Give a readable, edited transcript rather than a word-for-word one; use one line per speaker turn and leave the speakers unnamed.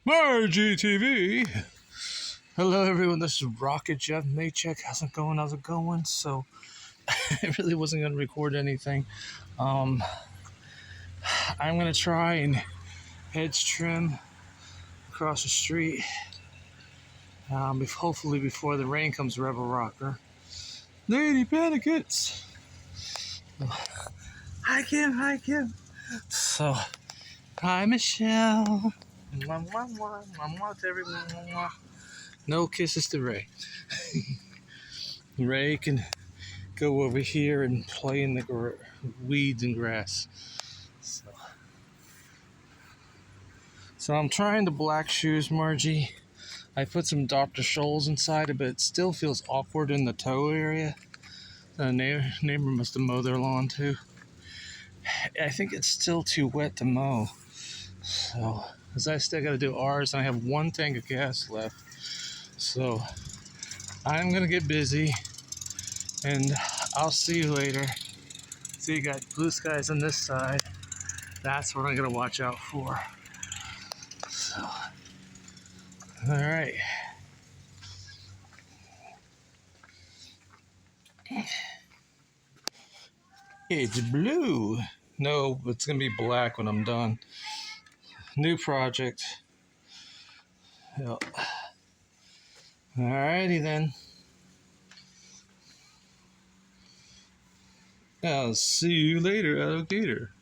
Margie TV. Hello everyone, this is Rocket Jeff Maycheck. How's it going? So I really wasn't gonna record anything. I'm gonna try and hedge trim across the street. Hopefully before the rain comes, Rebel Rocker. Lady Panicets. Hi Kim. So hi Michelle. Mwah to everyone. Mwah. No kisses to Ray. Ray can go over here and play in the weeds and grass. So I'm trying the black shoes, Margie. I put some Dr. Scholl's inside it, but it still feels awkward in the toe area. The neighbor must have mowed their lawn too. I think it's still too wet to mow. So, because I still got to do ours, and I have one tank of gas left. So, I'm going to get busy, and I'll see you later. So, you got blue skies on this side. That's what I'm going to watch out for. So, all right. It's blue. No, it's going to be black when I'm done. New project. Yep. Alrighty then. I'll see you later, alligator.